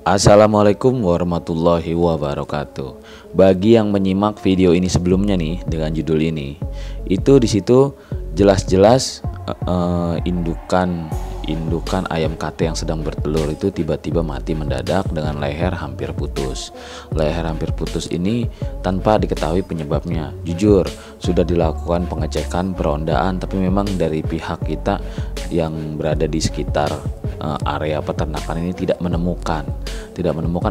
Assalamualaikum warahmatullahi wabarakatuh. Bagi yang menyimak video ini sebelumnya nih dengan judul ini, itu di situ jelas-jelas indukan ayam kate yang sedang bertelur itu tiba-tiba mati mendadak dengan leher hampir putus. Leher hampir putus ini tanpa diketahui penyebabnya. Jujur, sudah dilakukan pengecekan, perondaan, tapi memang dari pihak kita yang berada di sekitar area peternakan ini tidak menemukan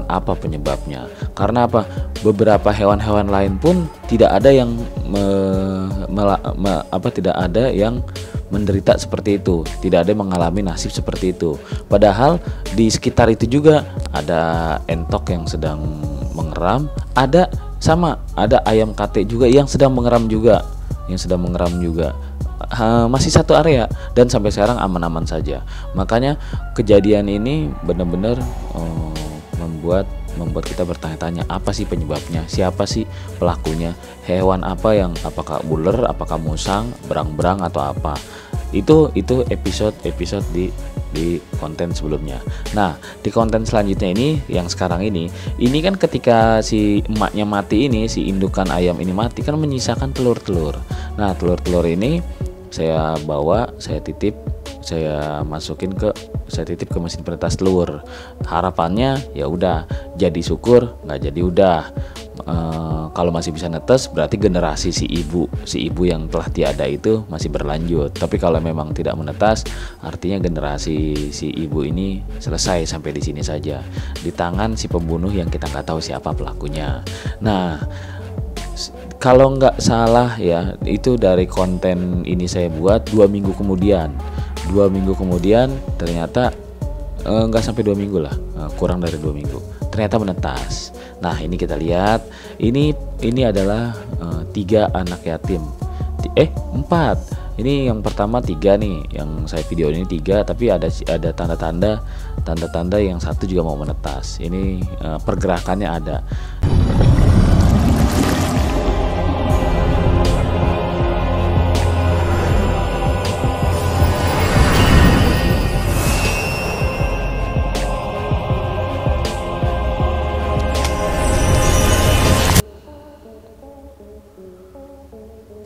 apa penyebabnya. Karena apa? Beberapa hewan-hewan lain pun tidak ada yang tidak ada yang menderita seperti itu, tidak ada yang mengalami nasib seperti itu. Padahal di sekitar itu juga ada entok yang sedang mengeram, ada ayam kate juga yang sedang mengeram juga, masih satu area dan sampai sekarang aman-aman saja. Makanya kejadian ini benar-benar membuat kita bertanya-tanya, apa sih penyebabnya, siapa sih pelakunya, hewan apa yang, apakah ular, apakah musang, berang-berang atau apa. Itu episode di konten sebelumnya. Nah, di konten selanjutnya ini yang sekarang ini kan ketika si emaknya mati ini, si indukan ayam ini mati, kan menyisakan telur-telur. Nah, telur-telur ini saya bawa, saya titip ke mesin penetas telur. Harapannya ya udah jadi syukur, nggak jadi udah. Kalau masih bisa netes berarti generasi si ibu yang telah tiada itu masih berlanjut. Tapi kalau memang tidak menetas, artinya generasi si ibu ini selesai sampai di sini saja, di tangan si pembunuh yang kita nggak tahu siapa pelakunya. Nah, kalau nggak salah ya, itu dari konten ini saya buat 2 minggu kemudian. 2 minggu kemudian ternyata nggak sampai 2 minggu lah, kurang dari 2 minggu. Ternyata menetas. Nah, ini kita lihat, ini adalah 3 anak yatim. 4. Ini yang pertama 3 nih, yang saya video ini 3, tapi ada tanda-tanda yang satu juga mau menetas. Ini pergerakannya ada.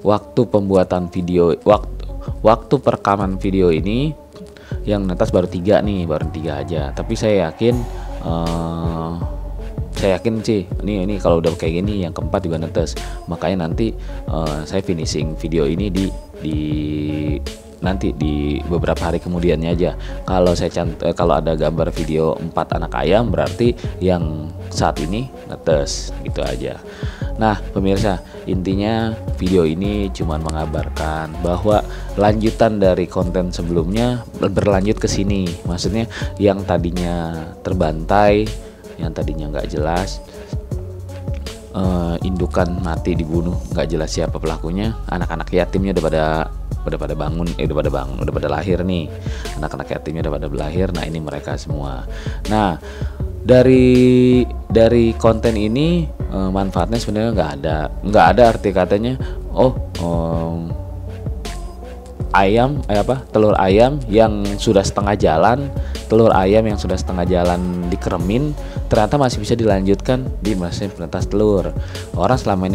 Waktu perekaman video ini yang netas baru 3 nih, baru 3 aja. Tapi saya yakin sih ini kalau udah kayak gini yang keempat juga netes. Makanya nanti saya finishing video ini nanti di beberapa hari kemudiannya aja. Kalau ada gambar video 4 anak ayam, berarti yang saat ini netes, gitu aja. Nah, pemirsa, intinya video ini cuma mengabarkan bahwa lanjutan dari konten sebelumnya berlanjut ke sini. Maksudnya yang tadinya terbantai, yang tadinya nggak jelas, indukan mati dibunuh, nggak jelas siapa pelakunya, anak-anak yatimnya udah pada lahir nih, anak-anak yatimnya udah pada lahir. Nah, ini mereka semua. Nah, dari konten ini manfaatnya sebenarnya nggak ada arti katanya telur ayam yang sudah setengah jalan dikeremin ternyata masih bisa dilanjutkan di mesin penetas telur. Orang selama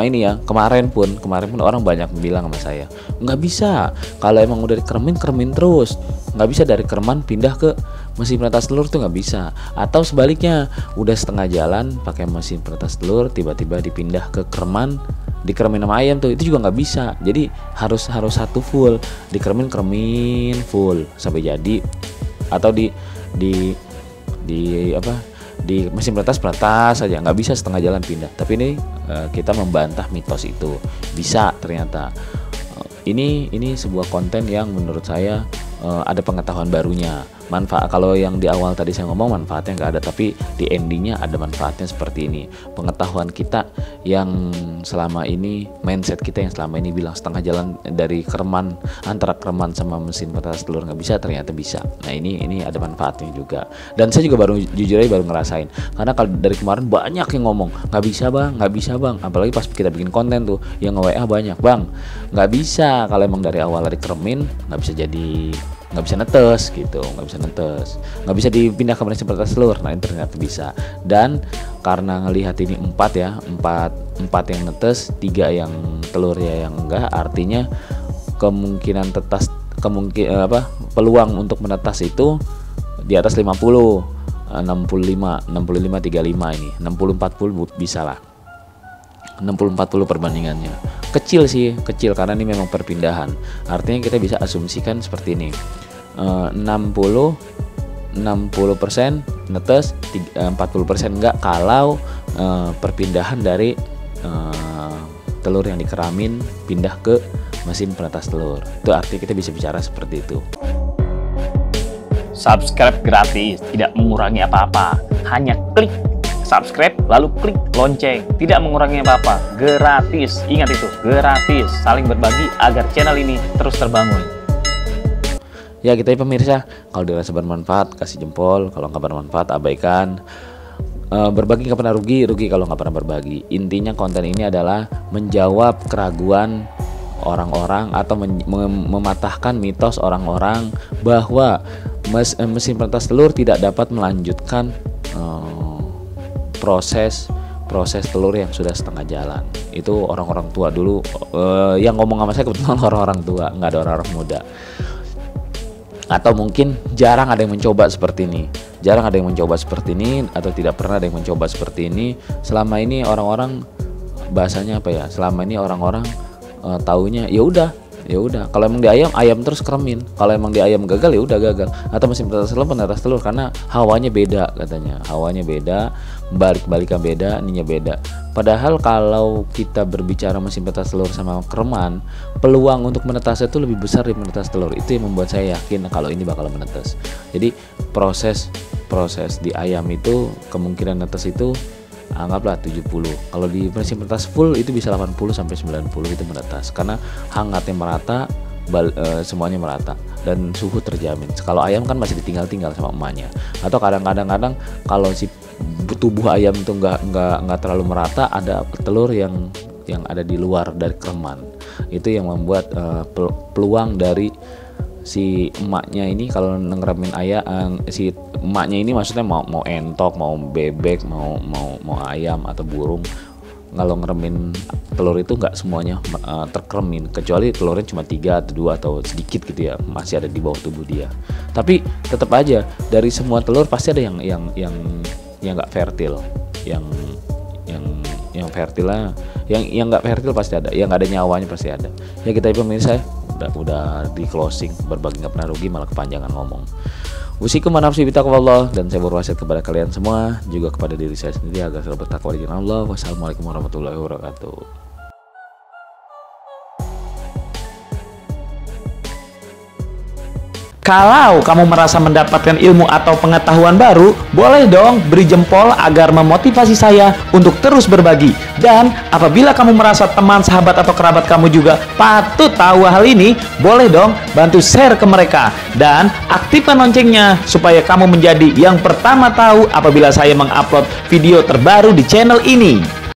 ini ya, kemarin pun orang banyak bilang sama saya, nggak bisa, kalau emang udah dikeremin terus, nggak bisa dari kereman pindah ke mesin penetas telur tuh, nggak bisa. Atau sebaliknya, udah setengah jalan pakai mesin penetas telur, tiba-tiba dipindah ke keremin sama ayam tuh, itu juga nggak bisa. Jadi harus satu full, dikeremin full sampai jadi, atau di mesin penetas saja, nggak bisa setengah jalan pindah. Tapi ini kita membantah mitos itu, bisa ternyata. Ini sebuah konten yang menurut saya ada pengetahuan barunya. Manfaat, kalau yang di awal tadi saya ngomong manfaatnya nggak ada, tapi di endingnya ada manfaatnya seperti ini. Pengetahuan kita yang selama ini, mindset kita yang selama ini bilang setengah jalan dari antara kereman sama mesin penetas telur nggak bisa, ternyata bisa. Nah, ini ada manfaatnya juga. Dan saya juga jujur aja baru ngerasain, karena kalau dari kemarin banyak yang ngomong nggak bisa bang, apalagi pas kita bikin konten tuh yang nge-WA banyak, bang nggak bisa, kalau emang dari awal dari keremin nggak bisa jadi nggak bisa netes gitu, nggak bisa dipindah ke mesin penetas telur. Nah, ini ternyata bisa. Dan karena ngelihat ini 4 yang netes, 3 yang telurnya yang enggak, artinya kemungkinan peluang untuk menetas itu di atas 50, 65, 35 ini, 60-40 bisa lah. 60-40 perbandingannya. Kecil karena ini memang perpindahan. Artinya kita bisa asumsikan seperti ini. 60% netes, 40% enggak kalau perpindahan dari telur yang dikeramin pindah ke mesin penetas telur. Itu artinya kita bisa bicara seperti itu. Subscribe gratis, tidak mengurangi apa-apa. Hanya klik subscribe lalu klik lonceng, tidak mengurangi apa-apa, gratis. Ingat itu, gratis. Saling berbagi agar channel ini terus terbangun. Ya, kita pemirsa, kalau dirasa bermanfaat kasih jempol, kalau nggak bermanfaat abaikan. Berbagi nggak pernah rugi kalau nggak pernah berbagi. Intinya konten ini adalah menjawab keraguan orang-orang atau mematahkan mitos orang-orang bahwa mesin penetas telur tidak dapat melanjutkan proses telur yang sudah setengah jalan. Itu orang-orang tua dulu yang ngomong sama saya, kebetulan orang-orang tua, nggak ada orang-orang muda. Atau mungkin jarang ada yang mencoba seperti ini, atau tidak pernah ada yang mencoba seperti ini. Selama ini orang-orang bahasanya apa ya? Selama ini orang-orang taunya ya udah. Kalau emang di ayam terus keremin. Kalau emang di ayam gagal ya udah gagal. Atau mesin penetas telur karena hawanya beda katanya. Hawanya beda, balik-balikan beda, ininya beda. Padahal kalau kita berbicara mesin penetas telur sama kereman, peluang untuk menetasnya itu lebih besar di menetas telur. Itu yang membuat saya yakin kalau ini bakal menetas. Jadi proses di ayam itu kemungkinan netes itu anggaplah 70. Kalau di mesin penetas full itu bisa 80 sampai 90 itu menetas karena hangatnya merata, semuanya merata dan suhu terjamin. Kalau ayam kan masih ditinggal-tinggal sama emaknya. Atau kadang-kadang kalau si tubuh ayam itu nggak terlalu merata, ada telur yang ada di luar dari kereman. Itu yang membuat peluang dari si emaknya ini kalau ngeremin ayam, si emaknya ini maksudnya mau entok, mau bebek, mau ayam atau burung, kalau ngeremin telur itu nggak semuanya terkeremin, kecuali telurnya cuma 3 atau 2 atau sedikit gitu ya, masih ada di bawah tubuh dia. Tapi tetap aja dari semua telur pasti ada yang nggak fertil, yang fertilnya, yang nggak fertil pasti ada, yang nggak ada nyawanya pasti ada. Ya kita pemirsa udah di closing, berbagi nggak pernah rugi, malah kepanjangan ngomong. Usikum manafsi bitaqwallah, dan saya berwasiat kepada kalian semua, juga kepada diri saya sendiri agar selalu bertakwa di jalan Allah. Wassalamualaikum warahmatullahi wabarakatuh. Kalau kamu merasa mendapatkan ilmu atau pengetahuan baru, boleh dong beri jempol agar memotivasi saya untuk terus berbagi. Dan apabila kamu merasa teman, sahabat, atau kerabat kamu juga patut tahu hal ini, boleh dong bantu share ke mereka. Dan aktifkan loncengnya supaya kamu menjadi yang pertama tahu apabila saya mengupload video terbaru di channel ini.